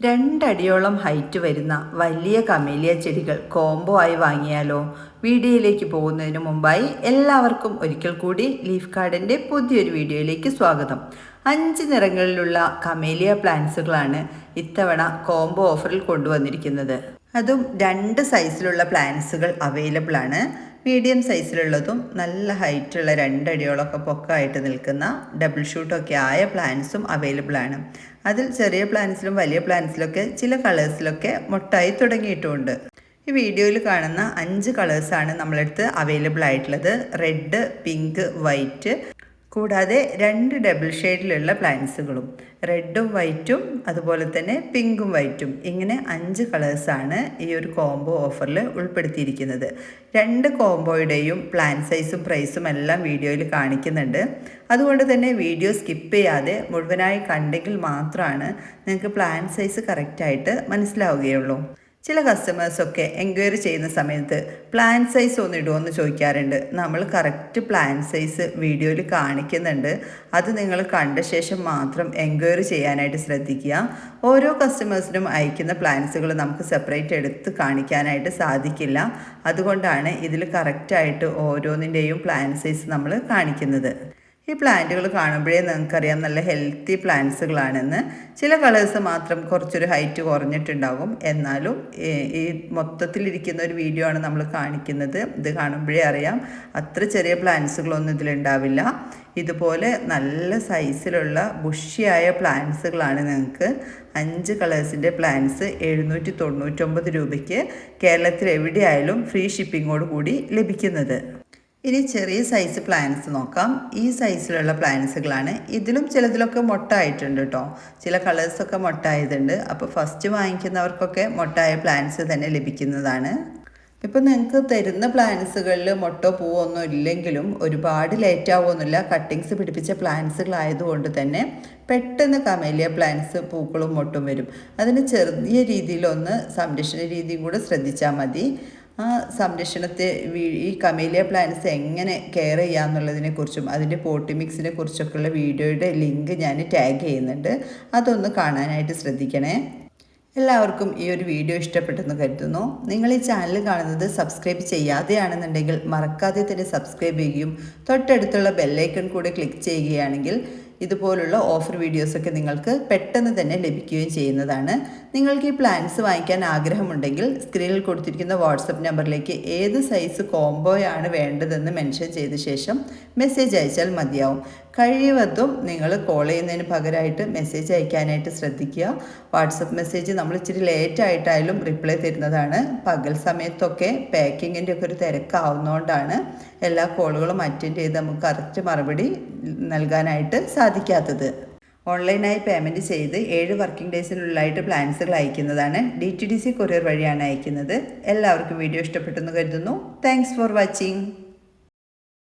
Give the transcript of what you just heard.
രണ്ടടിയോളം height വരുന്ന വലിയ camellia ചെടികൾ കോംബോ ആയി വാങ്ങിയാലോ? വീഡിയോയിലേക്ക് പോകുന്നതിന് മുമ്പായി എല്ലാവർക്കും ഒരിക്കൽ കൂടി ലീഫ് ഗാർഡൻ്റെ പുതിയൊരു വീഡിയോയിലേക്ക് സ്വാഗതം. 5 നിറങ്ങളിലുള്ള കമേലിയ പ്ലാന്റ്സുകളാണ് ഇത്തവണ കോംബോ ഓഫറിൽ കൊണ്ടുവന്നിരിക്കുന്നത്. അതും 2 സൈസിലുള്ള പ്ലാന്റ്സുകൾ അവൈലബിൾ ആണ്. മീഡിയം സൈസിലുള്ളതും നല്ല ഹൈറ്റുള്ള 2 അടിയോളമൊക്കെ പൊക്കമായിട്ട് നിൽക്കുന്ന ഡബിൾ ഷൂട്ടൊക്കെ ആയ പ്ലാന്റ്സും അവൈലബിൾ ആണ്. അതിൽ ചെറിയ പ്ലാന്റ്സിലും വലിയ പ്ലാന്റ്സിലൊക്കെ ചില കളേഴ്സിലൊക്കെ മൊട്ടായി തുടങ്ങിയിട്ടുമുണ്ട്. ഈ വീഡിയോയിൽ കാണുന്ന 5 കളേഴ്സാണ് നമ്മളടുത്ത് അവൈലബിൾ ആയിട്ടുള്ളത്. റെഡ്, പിങ്ക്, വൈറ്റ്, കൂടാതെ 2 ഡബിൾ ഷെയ്ഡിലുള്ള പ്ലാന്റ്സുകളും. റെഡും വൈറ്റും അതുപോലെ തന്നെ പിങ്കും വൈറ്റും, ഇങ്ങനെ 5 കളേഴ്സാണ് ഈ ഒരു കോംബോ ഓഫറിൽ ഉൾപ്പെടുത്തിയിരിക്കുന്നത്. 2 കോംബോയുടെയും പ്ലാന്റ് സൈസും പ്രൈസും എല്ലാം വീഡിയോയിൽ കാണിക്കുന്നുണ്ട്. അതുകൊണ്ട് തന്നെ വീഡിയോ സ്കിപ്പ് ചെയ്യാതെ മുഴുവനായി കണ്ടെങ്കിൽ മാത്രമാണ് നിങ്ങൾക്ക് പ്ലാന്റ് സൈസ് കറക്റ്റായിട്ട് മനസ്സിലാവുകയുള്ളൂ. ചില കസ്റ്റമേഴ്സൊക്കെ എൻക്വയറി ചെയ്യുന്ന സമയത്ത് പ്ലാന്റ് സൈസ് ഒന്ന് ഇടുമോ ചോദിക്കാറുണ്ട്. നമ്മൾ കറക്റ്റ് പ്ലാന്റ് സൈസ് വീഡിയോയിൽ കാണിക്കുന്നുണ്ട്. അത് നിങ്ങൾ കണ്ട ശേഷം മാത്രം എൻക്വയറി ചെയ്യാനായിട്ട് ശ്രദ്ധിക്കുക. ഓരോ കസ്റ്റമേഴ്സിനും അയക്കുന്ന പ്ലാന്റ്സുകൾ നമുക്ക് സെപ്പറേറ്റ് എടുത്ത് കാണിക്കാനായിട്ട് സാധിക്കില്ല. അതുകൊണ്ടാണ് ഇതിൽ കറക്റ്റായിട്ട് ഓരോന്നിൻ്റെയും പ്ലാന്റ് സൈസ് നമ്മൾ കാണിക്കുന്നത്. ഈ പ്ലാന്റുകൾ കാണുമ്പോഴേ നിങ്ങൾക്കറിയാം നല്ല ഹെൽത്തി പ്ലാന്റ്സുകളാണെന്ന്. ചില കളേഴ്സ് മാത്രം കുറച്ചൊരു ഹൈറ്റ് കുറഞ്ഞിട്ടുണ്ടാകും. എന്നാലും ഈ മൊത്തത്തിലിരിക്കുന്ന ഒരു വീഡിയോ ആണ് നമ്മൾ കാണിക്കുന്നത്. ഇത് കാണുമ്പോഴേ അറിയാം അത്ര ചെറിയ പ്ലാന്റ്സുകളൊന്നും ഇതിലുണ്ടാവില്ല. ഇതുപോലെ നല്ല സൈസിലുള്ള ബുഷിയായ പ്ലാന്റ്സുകളാണ് നിങ്ങൾക്ക് 5 കളേഴ്സിൻ്റെ പ്ലാന്റ്സ് 799 രൂപയ്ക്ക് കേരളത്തിൽ എവിടെയായാലും ഫ്രീ ഷിപ്പിങ്ങോട് കൂടി ലഭിക്കുന്നത്. ഇനി ചെറിയ സൈസ് പ്ലാന്റ്സ് നോക്കാം. ഈ സൈസിലുള്ള പ്ലാന്റ്സുകളാണ്. ഇതിലും ചിലതിലൊക്കെ മൊട്ടായിട്ടുണ്ട് കേട്ടോ. ചില കളേഴ്സൊക്കെ മൊട്ടായതുണ്ട്. അപ്പോൾ ഫസ്റ്റ് വാങ്ങിക്കുന്നവർക്കൊക്കെ മൊട്ടായ പ്ലാന്റ്സ് തന്നെ ലഭിക്കുന്നതാണ്. ഇപ്പോൾ നിങ്ങൾക്ക് തരുന്ന പ്ലാന്റ്സുകളിൽ മൊട്ടോ പൂവൊന്നും ഇല്ലെങ്കിലും ഒരുപാട് ലേറ്റ് ആവുമൊന്നുമില്ല. കട്ടിങ്സ് പിടിപ്പിച്ച പ്ലാന്റ്സുകളായതുകൊണ്ട് തന്നെ പെട്ടെന്ന് കമേലിയ പ്ലാന്റ്സ് പൂക്കളും മൊട്ടും വരും. അതിന് ചെറിയ രീതിയിലൊന്ന് സംരക്ഷണ രീതിയും കൂടെ ശ്രദ്ധിച്ചാൽ മതി. ആ സംരക്ഷണത്തെ ഈ കമേലിയ പ്ലാന്റ്സ് എങ്ങനെ കെയർ ചെയ്യാമെന്നുള്ളതിനെക്കുറിച്ചും അതിൻ്റെ പോട്ടി മിക്സിനെ കുറിച്ചൊക്കെയുള്ള വീഡിയോയുടെ ലിങ്ക് ഞാൻ ടാഗ് ചെയ്യുന്നുണ്ട്. അതൊന്ന് കാണാനായിട്ട് ശ്രദ്ധിക്കണേ. എല്ലാവർക്കും ഈ ഒരു വീഡിയോ ഇഷ്ടപ്പെട്ടെന്ന് കരുതുന്നു. നിങ്ങൾ ഈ ചാനൽ കാണുന്നത് സബ്സ്ക്രൈബ് ചെയ്യാതെയാണെന്നുണ്ടെങ്കിൽ മറക്കാതെ തന്നെ സബ്സ്ക്രൈബ് ചെയ്യുകയും തൊട്ടടുത്തുള്ള ബെല്ലൈക്കൺ കൂടെ ക്ലിക്ക് ചെയ്യുകയാണെങ്കിൽ ഇതുപോലുള്ള ഓഫർ വീഡിയോസൊക്കെ നിങ്ങൾക്ക് പെട്ടെന്ന് തന്നെ ലഭിക്കുകയും ചെയ്യുന്നതാണ്. നിങ്ങൾക്ക് ഈ പ്ലാന്റ്സ് വാങ്ങിക്കാൻ ആഗ്രഹമുണ്ടെങ്കിൽ സ്ക്രീനിൽ കൊടുത്തിരിക്കുന്ന വാട്സപ്പ് നമ്പറിലേക്ക് ഏത് സൈസ് കോംബോയാണ് വേണ്ടതെന്ന് മെൻഷൻ ചെയ്ത ശേഷം മെസ്സേജ് അയച്ചാൽ മതിയാവും. കഴിവതും നിങ്ങൾ കോൾ ചെയ്യുന്നതിന് പകരമായിട്ട് മെസ്സേജ് അയക്കാനായിട്ട് ശ്രദ്ധിക്കുക. വാട്സപ്പ് മെസ്സേജ് നമ്മൾ ഇച്ചിരി ലേറ്റായിട്ടായാലും റിപ്ലൈ തരുന്നതാണ്. പകൽ സമയത്തൊക്കെ പാക്കിങ്ങിൻ്റെ ഒക്കെ ഒരു തിരക്കാവുന്നതുകൊണ്ടാണ് എല്ലാ കോളുകളും അറ്റൻഡ് ചെയ്ത് നമുക്ക് കറക്റ്റ് മറുപടി നൽകാനായിട്ട് സാധിക്കാത്തത്. ഓൺലൈനായി പേയ്മെൻറ്റ് ചെയ്ത് 7 വർക്കിംഗ് ഡേയ്സിനുള്ളിലായിട്ട് പ്ലാന്റ്സുകൾ അയക്കുന്നതാണ്. DTDC കൊറിയർ വഴിയാണ് അയക്കുന്നത്. എല്ലാവർക്കും വീഡിയോ ഇഷ്ടപ്പെട്ടെന്ന് കരുതുന്നു. Thanks for watching.